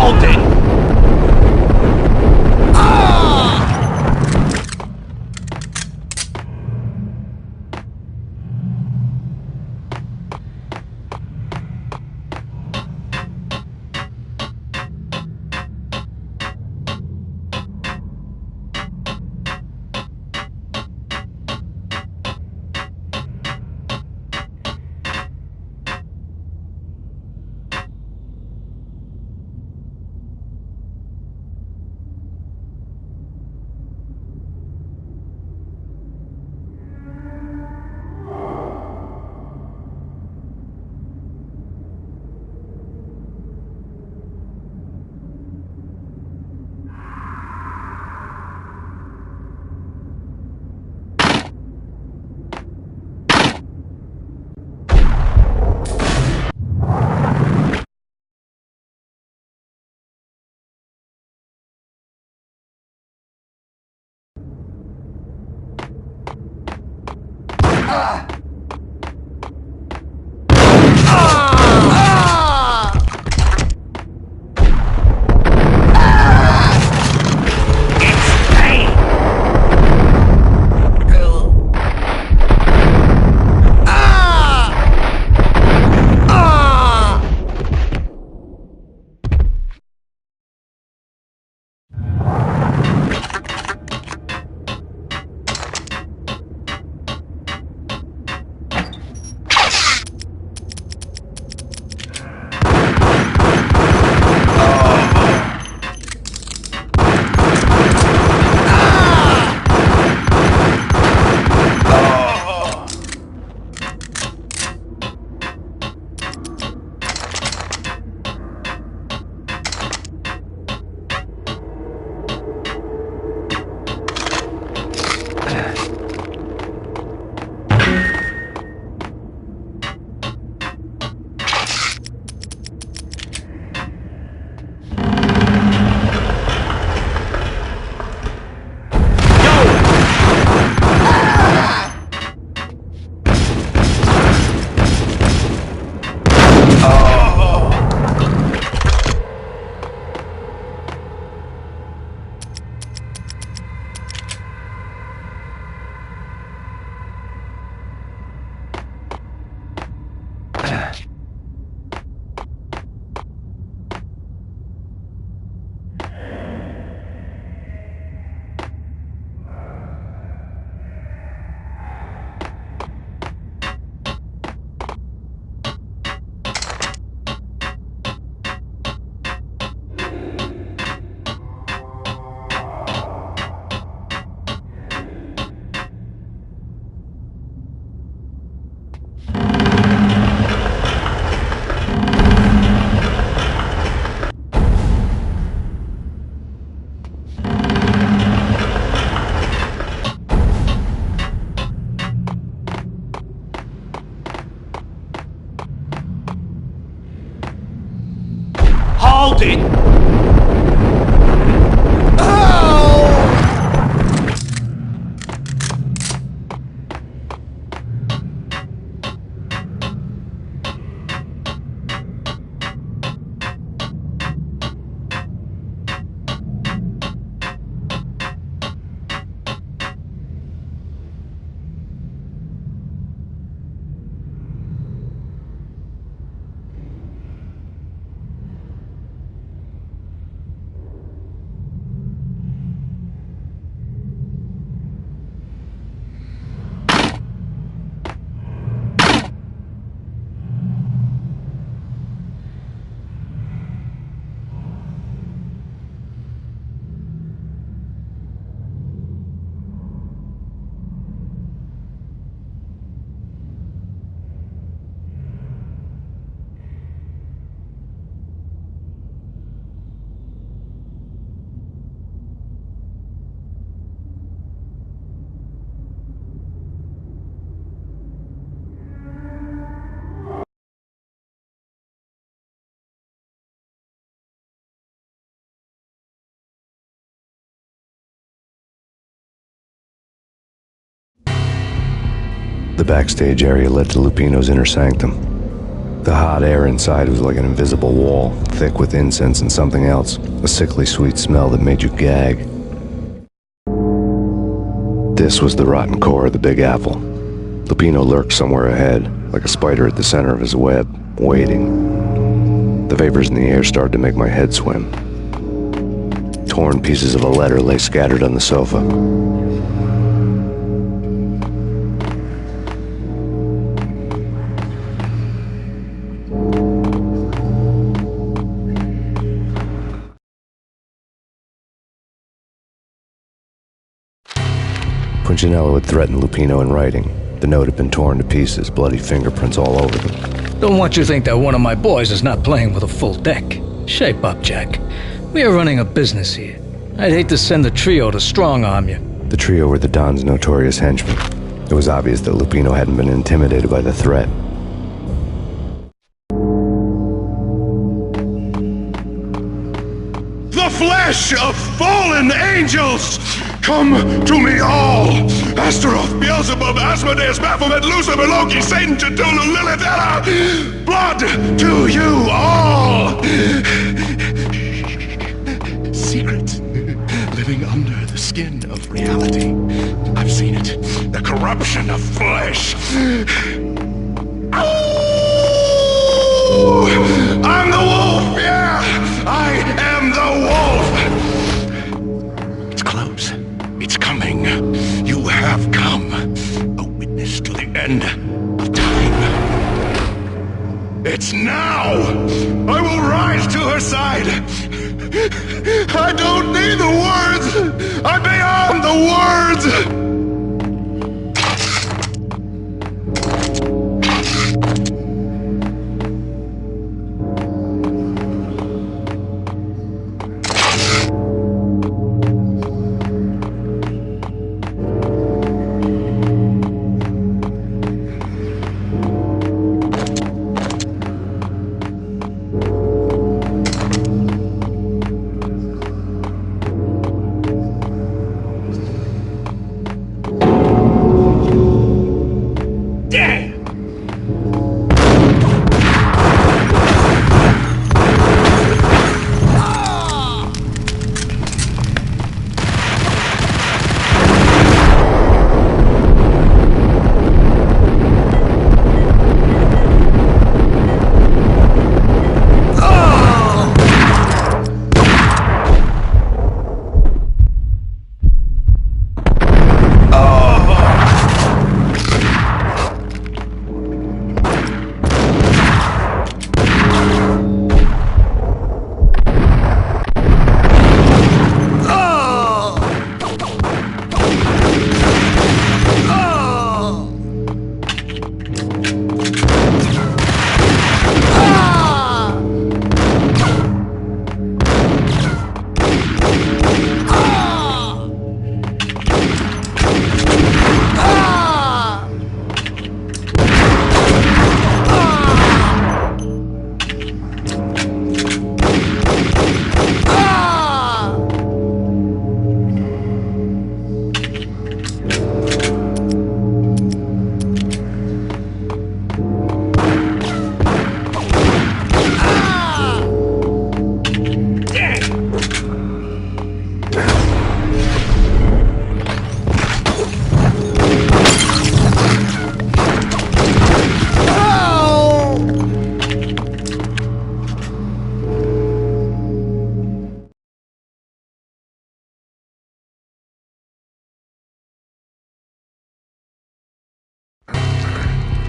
Hold it! Hold it! The backstage area led to Lupino's inner sanctum. The hot air inside was like an invisible wall, thick with incense and something else, a sickly sweet smell that made you gag. This was the rotten core of the Big Apple. Lupino lurked somewhere ahead, like a spider at the center of his web, waiting. The vapors in the air started to make my head swim. Torn pieces of a letter lay scattered on the sofa. Punchinello had threatened Lupino in writing. The note had been torn to pieces, bloody fingerprints all over them. Don't want you to think that one of my boys is not playing with a full deck. Shape up, Jack. We are running a business here. I'd hate to send the trio to strong-arm you. The trio were the Don's notorious henchmen. It was obvious that Lupino hadn't been intimidated by the threat. The flesh of fallen angels! Come to me all! Astaroth, Beelzebub, Asmodeus, Baphomet, Lucifer, Loki, Satan, Cthulhu, Lilith, Hela! Blood to you all! Secret, living under the skin of reality. I've seen it. The corruption of flesh. Ow! I'm the wolf, yeah! I am the wolf! It's close. It's coming. You have come. A witness to the end of time. It's now! I will rise to her side! I don't need the words! I'm beyond the words!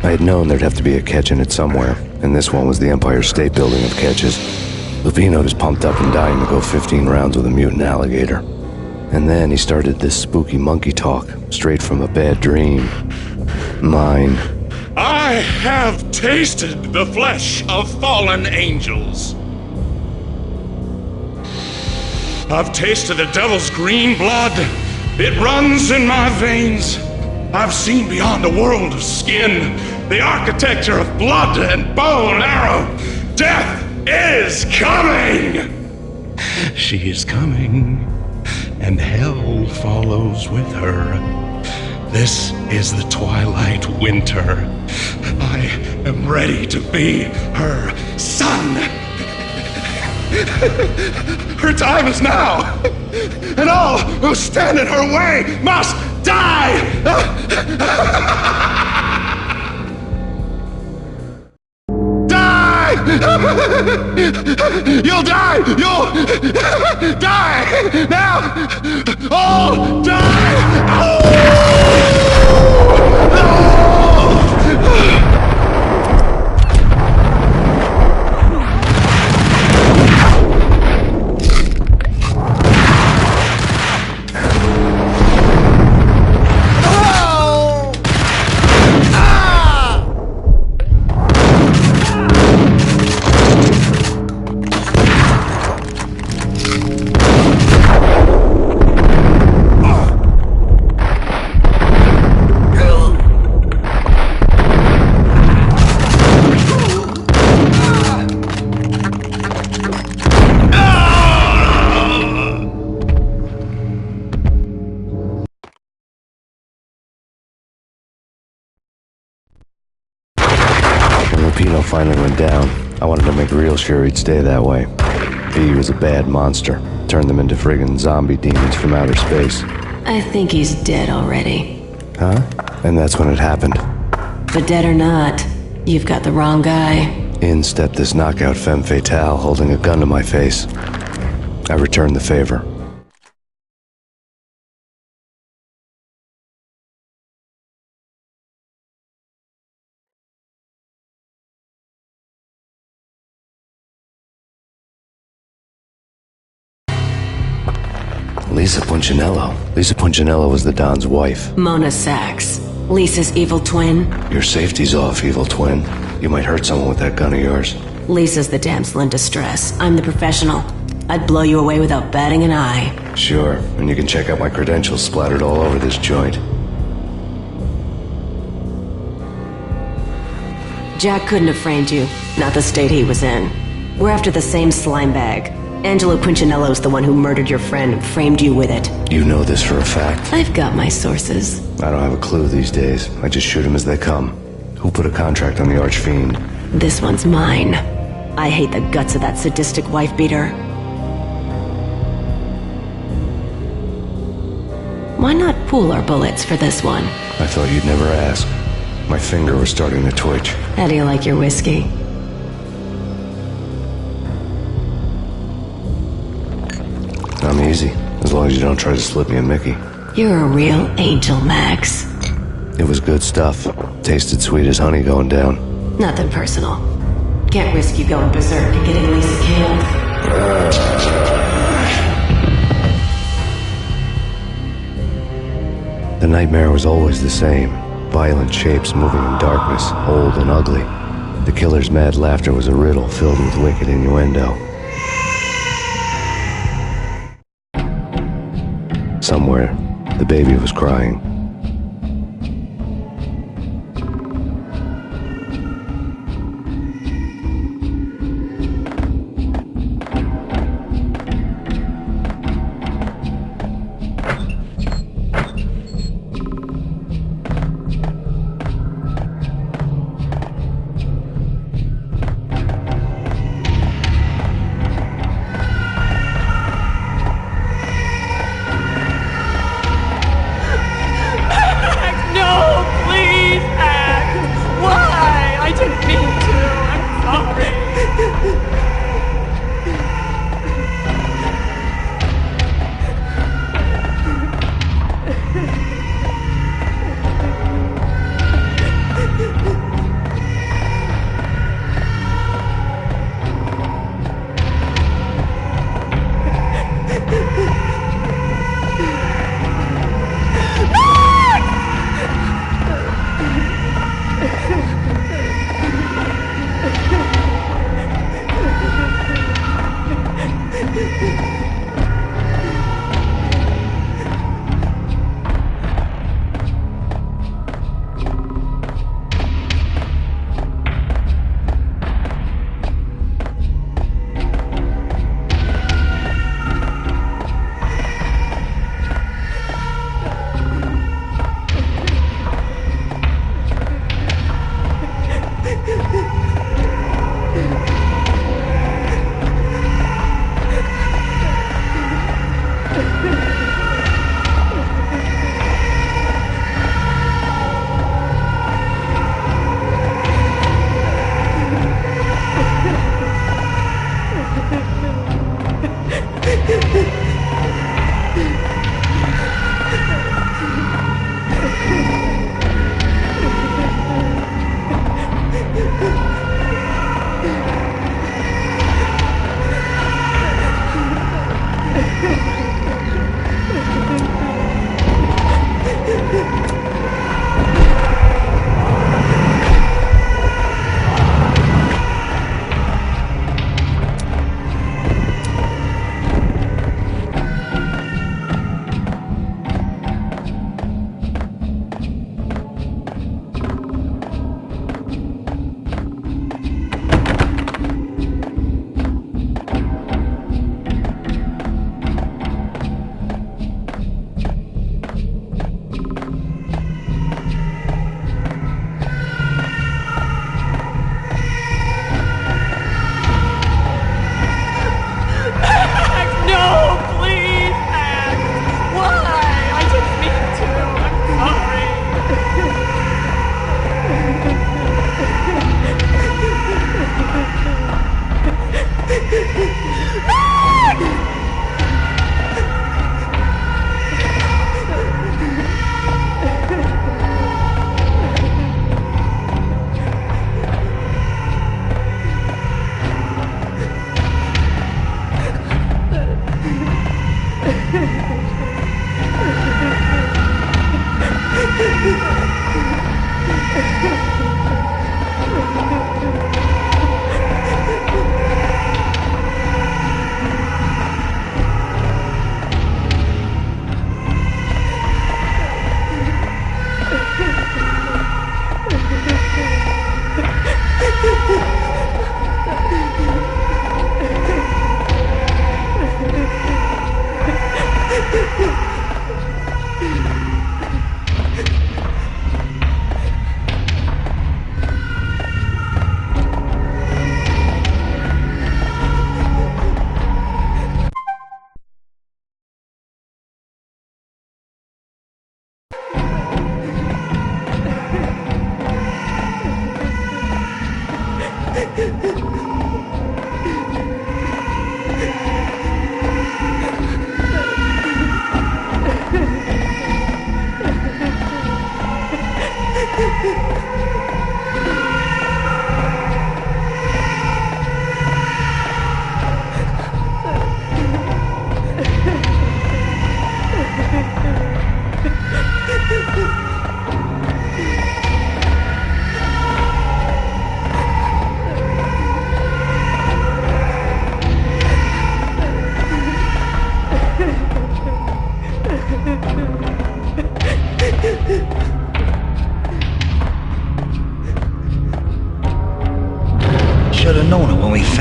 I had known there'd have to be a catch in it somewhere, and this one was the Empire State Building of catches. Lupino was pumped up and dying to go 15 rounds with a mutant alligator. And then he started this spooky monkey talk, straight from a bad dream. Mine. I have tasted the flesh of fallen angels. I've tasted the devil's green blood. It runs in my veins. I've seen beyond a world of skin, the architecture of blood and bow and arrow. Death is coming! She is coming, and hell follows with her. This is the Twilight Winter. I am ready to be her son. Her time is now, and all who stand in her way must die! Die! You'll die! You'll die! Now! All die! Lupino finally went down. I wanted to make real sure he'd stay that way. He was a bad monster. Turned them into friggin' zombie demons from outer space. I think he's dead already. Huh? And that's when it happened. But dead or not, you've got the wrong guy. In stepped this knockout femme fatale holding a gun to my face. I returned the favor. Lisa Punchinello. Lisa Punchinello was the Don's wife. Mona Sachs. Lisa's evil twin. Your safety's off, evil twin. You might hurt someone with that gun of yours. Lisa's the damsel in distress. I'm the professional. I'd blow you away without batting an eye. Sure, and you can check out my credentials splattered all over this joint. Jack couldn't have framed you. Not the state he was in. We're after the same slime bag. Angelo Punchinello's the one who murdered your friend and framed you with it. You know this for a fact. I've got my sources. I don't have a clue these days. I just shoot them as they come. Who put a contract on the Archfiend? This one's mine. I hate the guts of that sadistic wife-beater. Why not pool our bullets for this one? I thought you'd never ask. My finger was starting to twitch. How do you like your whiskey? I'm easy, as long as you don't try to slip me a Mickey. You're a real angel, Max. It was good stuff. Tasted sweet as honey going down. Nothing personal. Can't risk you going berserk and getting Lisa killed. The nightmare was always the same. Violent shapes moving in darkness, old and ugly. The killer's mad laughter was a riddle filled with wicked innuendo. Somewhere, the baby was crying.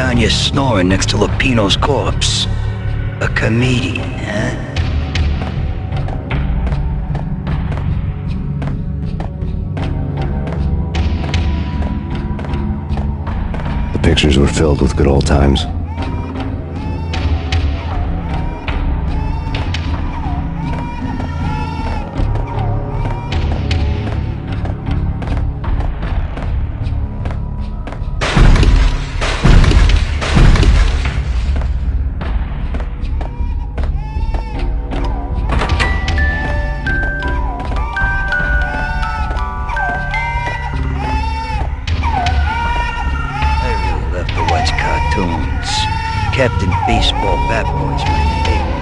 around you snoring next to Lupino's corpse. A comedian, huh? The pictures were filled with good old times. Captain Baseball Bat Boy's my favorite.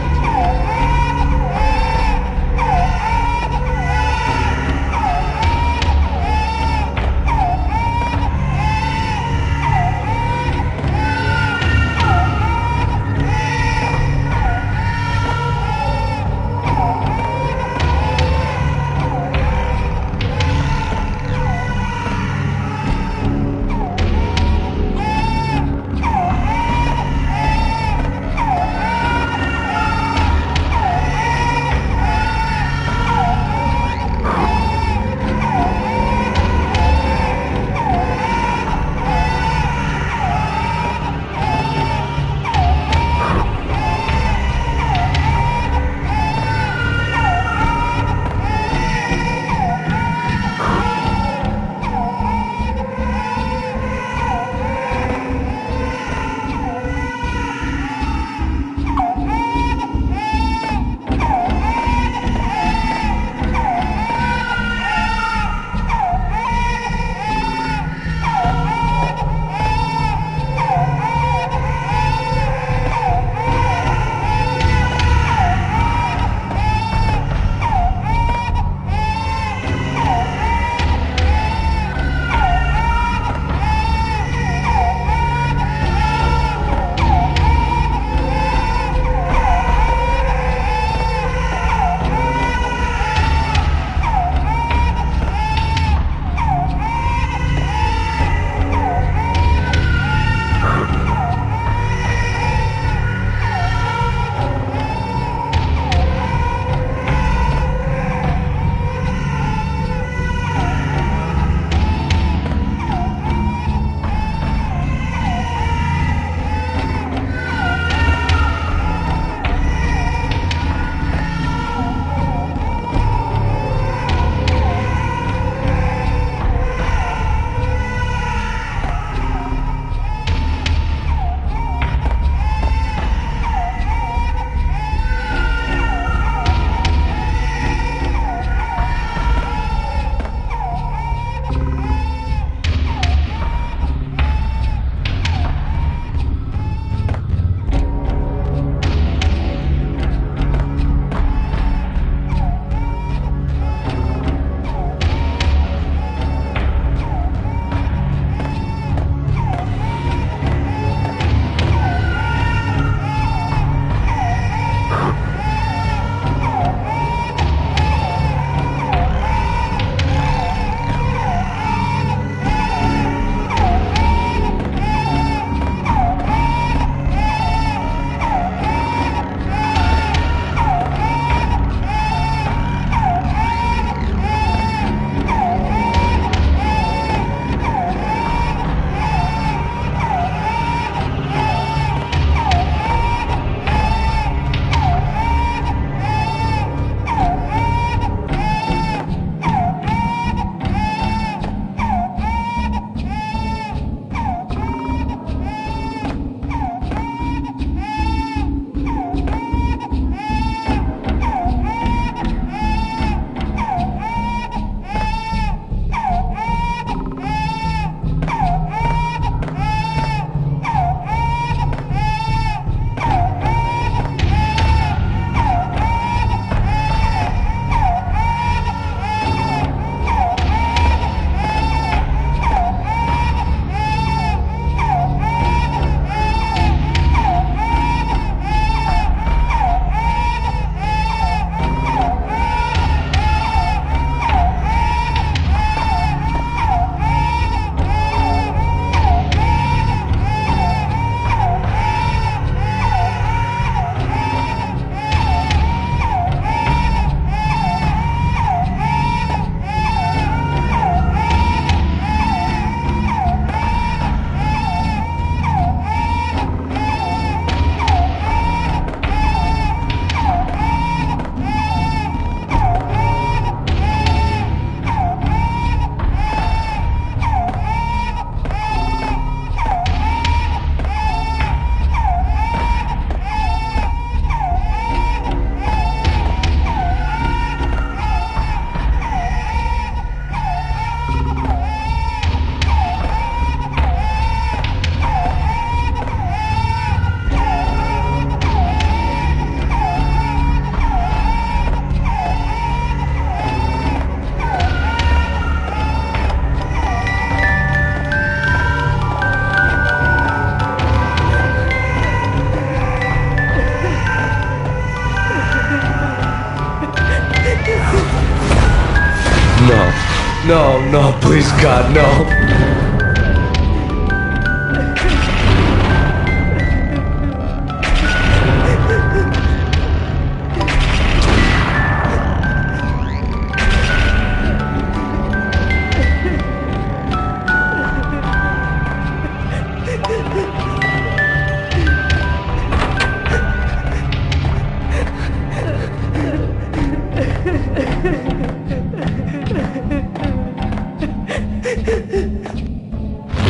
No, no, please, God, no.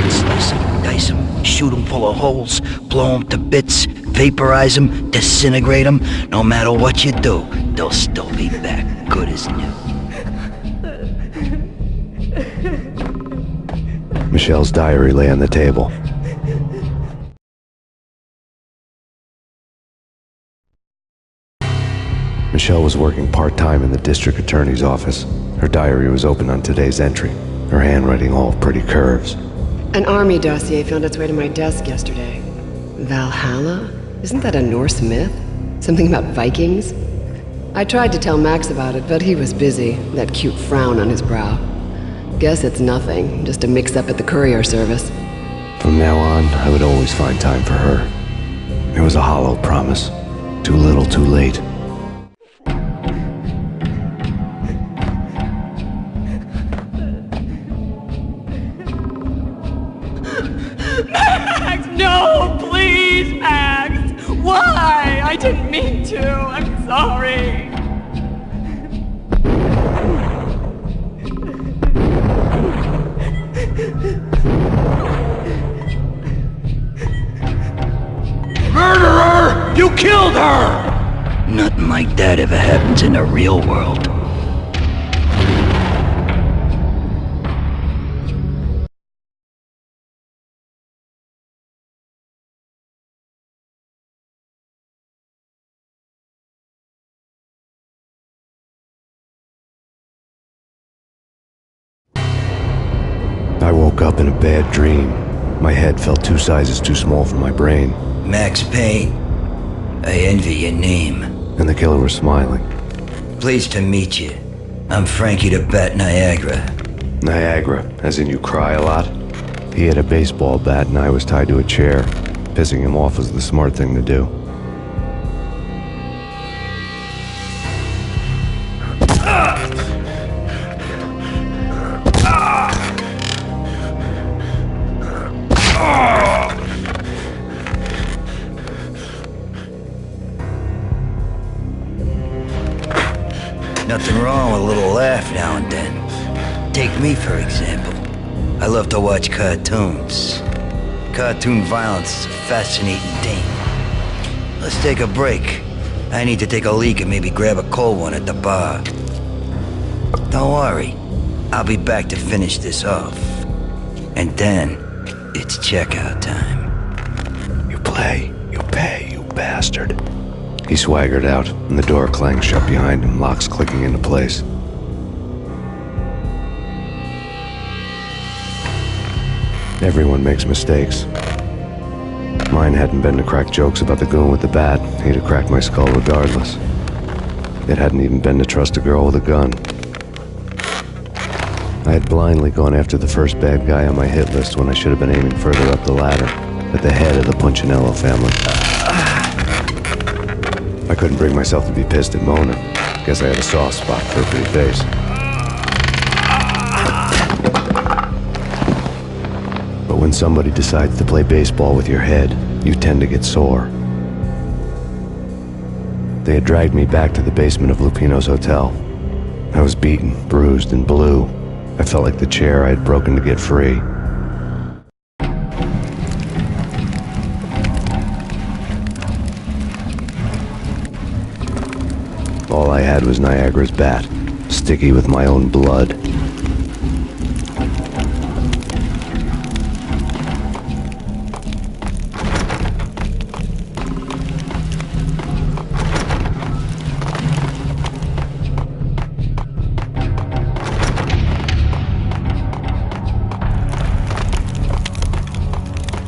Slice them, dice them, shoot them full of holes, blow them to bits, vaporize them, disintegrate them. No matter what you do, they'll still be back good as new. Michelle's diary lay on the table. Michelle was working part-time in the district attorney's office. Her diary was open on today's entry, her handwriting all pretty curves. An army dossier found its way to my desk yesterday. Valhalla? Isn't that a Norse myth? Something about Vikings? I tried to tell Max about it, but he was busy, that cute frown on his brow. Guess it's nothing, just a mix-up at the courier service. From now on, I would always find time for her. It was a hollow promise. Too little, too late. Max, no, please, Max! Why? I didn't mean to. I'm sorry. Murderer! You killed her! Nothing like that ever happens in the real world. I woke up in a bad dream. My head felt 2 sizes too small for my brain, Max Payne, I envy your name. and the killer was smiling. Pleased to meet you. I'm Frankie the Bat Niagara. Niagara, as in you cry a lot? He had a baseball bat and I was tied to a chair. Pissing him off was the smart thing to do. Nothing wrong with a little laugh now and then. Take me, for example. I love to watch cartoons. Cartoon violence is a fascinating thing. Let's take a break. I need to take a leak and maybe grab a cold one at the bar. Don't worry. I'll be back to finish this off. And then, it's checkout time. You play, you pay, you bastard. He swaggered out, and the door clanged shut behind him, locks clicking into place. Everyone makes mistakes. Mine hadn't been to crack jokes about the goon with the bat. He'd have cracked my skull regardless. It hadn't even been to trust a girl with a gun. I had blindly gone after the first bad guy on my hit list when I should have been aiming further up the ladder, at the head of the Punchinello family. I couldn't bring myself to be pissed at Mona. Guess I had a soft spot for her pretty face. But when somebody decides to play baseball with your head, you tend to get sore. They had dragged me back to the basement of Lupino's hotel. I was beaten, bruised, and blue. I felt like the chair I had broken to get free. All I had was Niagara's bat, sticky with my own blood.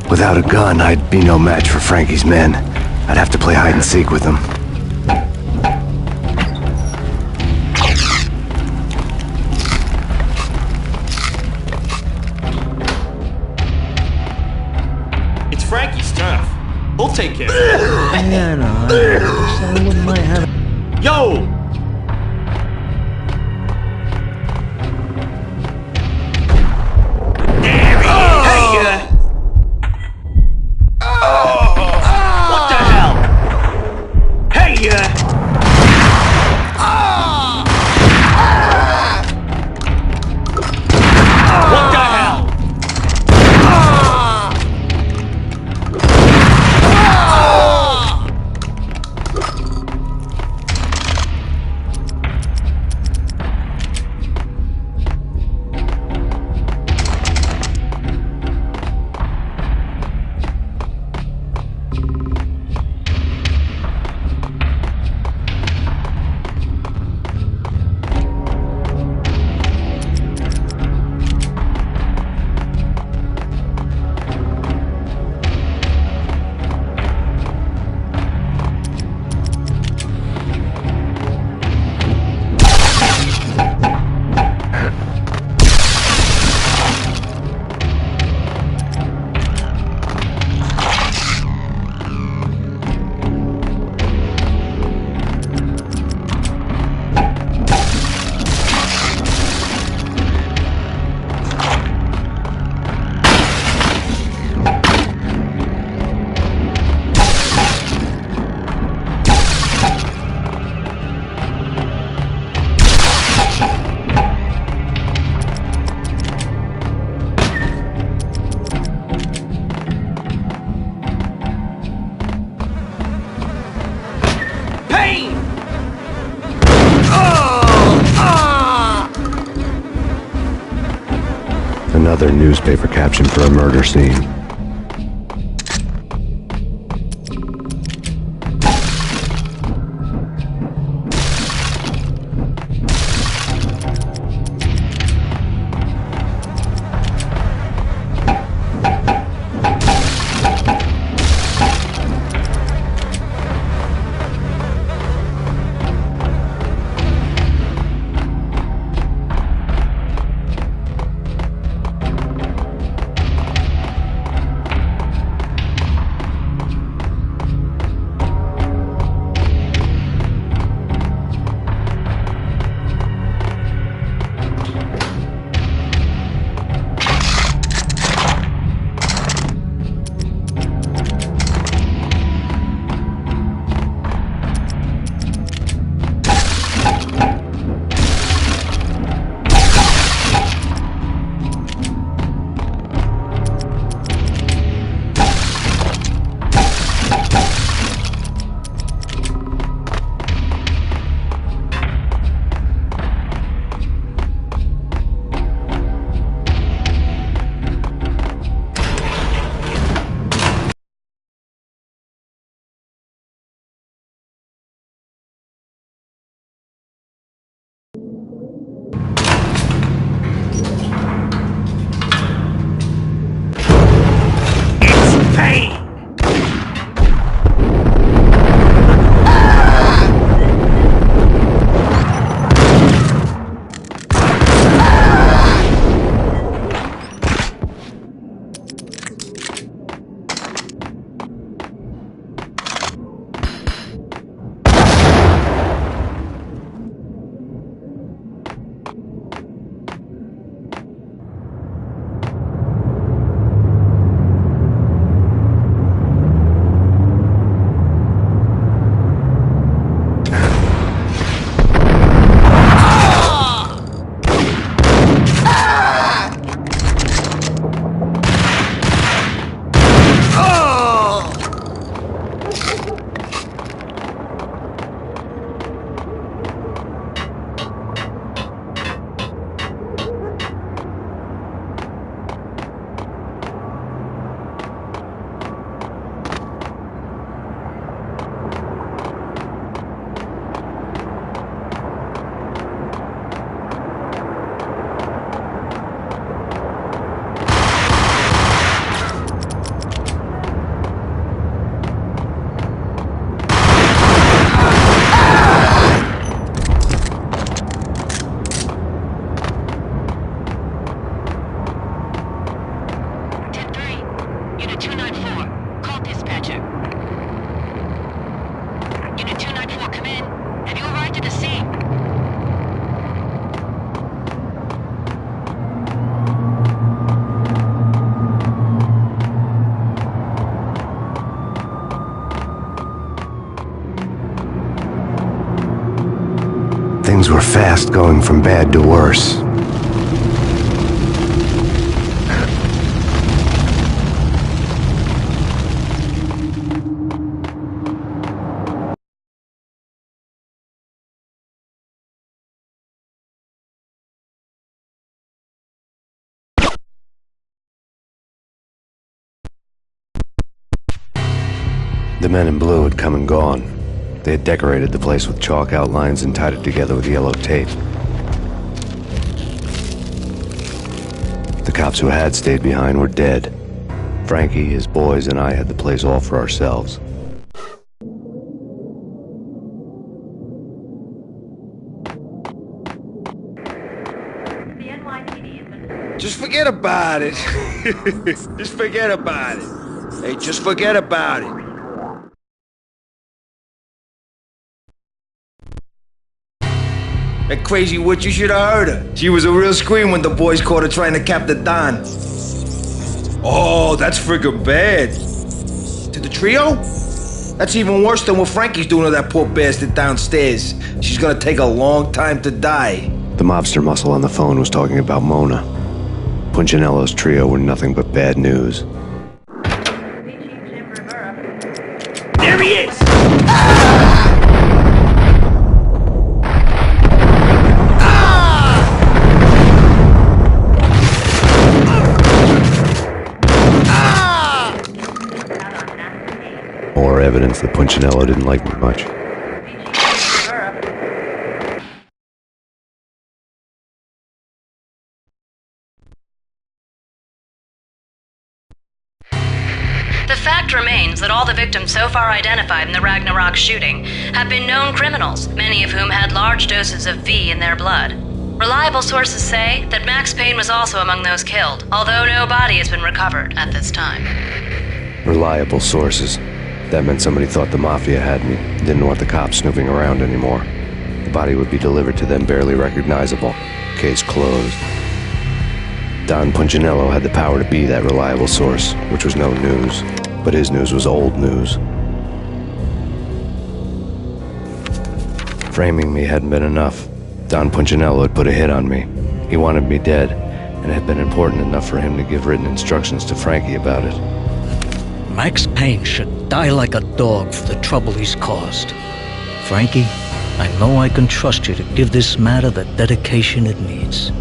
Without a gun, I'd be no match for Frankie's men. I'd have to play hide and seek with them. We'll take care of it. Yeah, I know. I wouldn't mind having... Yo! What the hell? Hey, what the hell? Another newspaper caption for a murder scene. Things were fast going from bad to worse. The men in blue had come and gone. They had decorated the place with chalk outlines and tied it together with yellow tape. The cops who had stayed behind were dead. Frankie, his boys, and I had the place all for ourselves. Just forget about it. Just forget about it. Hey, just forget about it. That crazy witch, you should have heard her. She was a real scream when the boys caught her trying to cap the Don. Oh, that's friggin' bad. To the trio? That's even worse than what Frankie's doing to that poor bastard downstairs. She's gonna take a long time to die. The mobster muscle on the phone was talking about Mona. Punchinello's trio were nothing but bad news. There he is! More evidence that Punchinello didn't like me much. The fact remains that all the victims so far identified in the Ragnarok shooting have been known criminals, many of whom had large doses of V in their blood. Reliable sources say that Max Payne was also among those killed, although no body has been recovered at this time. Reliable sources. That meant somebody thought the Mafia had me, didn't want the cops snooping around anymore. The body would be delivered to them barely recognizable. Case closed. Don Punchinello had the power to be that reliable source, which was no news. But his news was old news. Framing me hadn't been enough. Don Punchinello had put a hit on me. He wanted me dead, and it had been important enough for him to give written instructions to Frankie about it. Max Payne should die like a dog for the trouble he's caused. Frankie, I know I can trust you to give this matter the dedication it needs.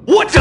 What the?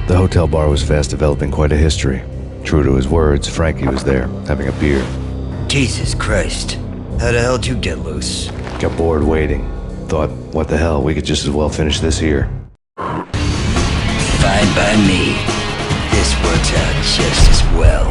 The hotel bar was fast developing quite a history. True to his words, Frankie was there, having a beer. Jesus Christ. How the hell did you get loose? Got bored waiting. Thought, what the hell, we could just as well finish this here. Fine by me. This works out just as well.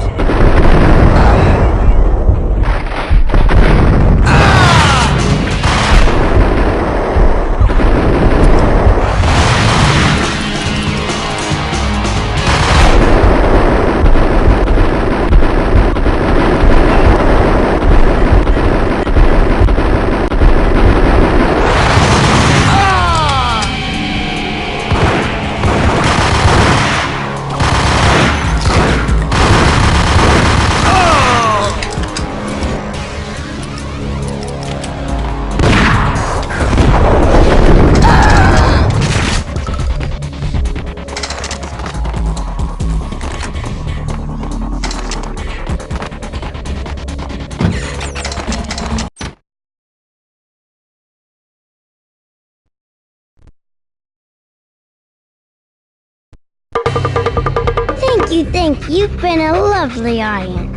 You think you've been a lovely iron.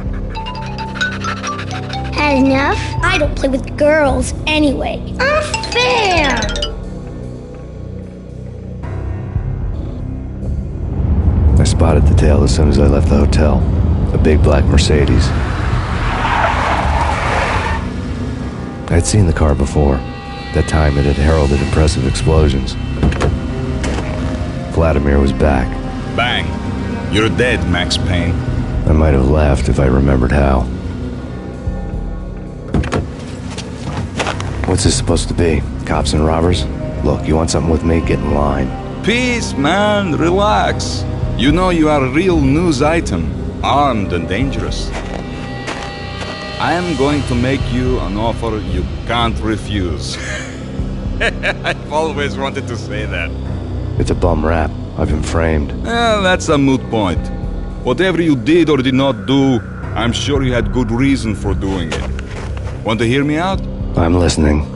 Had enough? I don't play with girls anyway. Unfair! I spotted the tail as soon as I left the hotel. A big black Mercedes. I'd seen the car before. That time it had heralded impressive explosions. Vladimir was back. Bang. You're dead, Max Payne. I might have laughed if I remembered how. What's this supposed to be? Cops and robbers? Look, you want something with me? Get in line. Peace, man. Relax. You know you are a real news item, armed and dangerous. I am going to make you an offer you can't refuse. I've always wanted to say that. It's a bum rap. I've been framed. That's a moot point. Whatever you did or did not do, I'm sure you had good reason for doing it. Want to hear me out? I'm listening.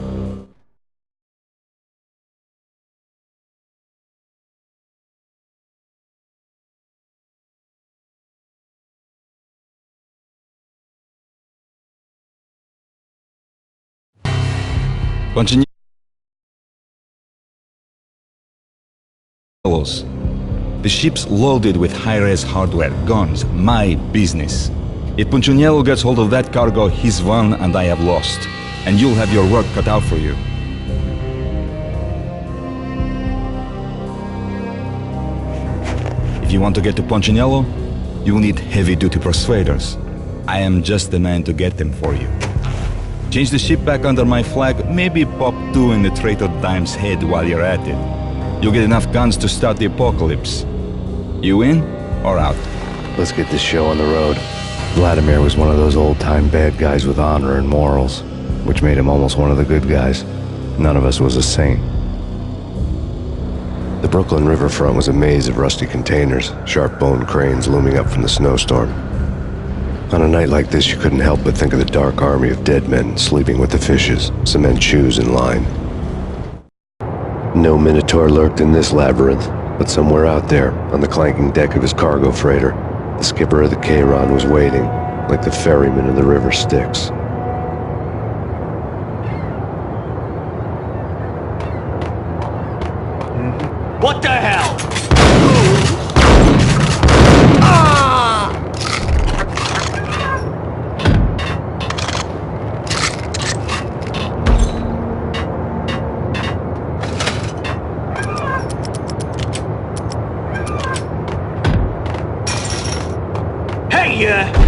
The ship's loaded with high-res hardware, guns, my business. If Punchinello gets hold of that cargo, he's won and I have lost. And you'll have your work cut out for you. If you want to get to Punchinello, you'll need heavy-duty persuaders. I am just the man to get them for you. Change the ship back under my flag, maybe pop 2 in the traitor Dime's head while you're at it. You'll get enough guns to start the apocalypse. You in or out? Let's get this show on the road. Vladimir was one of those old-time bad guys with honor and morals, which made him almost one of the good guys. None of us was a saint. The Brooklyn riverfront was a maze of rusty containers, sharp-boned cranes looming up from the snowstorm. On a night like this, you couldn't help but think of the dark army of dead men sleeping with the fishes, cement shoes in line. No Minotaur lurked in this labyrinth, but somewhere out there, on the clanking deck of his cargo freighter, the skipper of the Charon was waiting, like the ferryman of the river Styx. What the hell? Hey,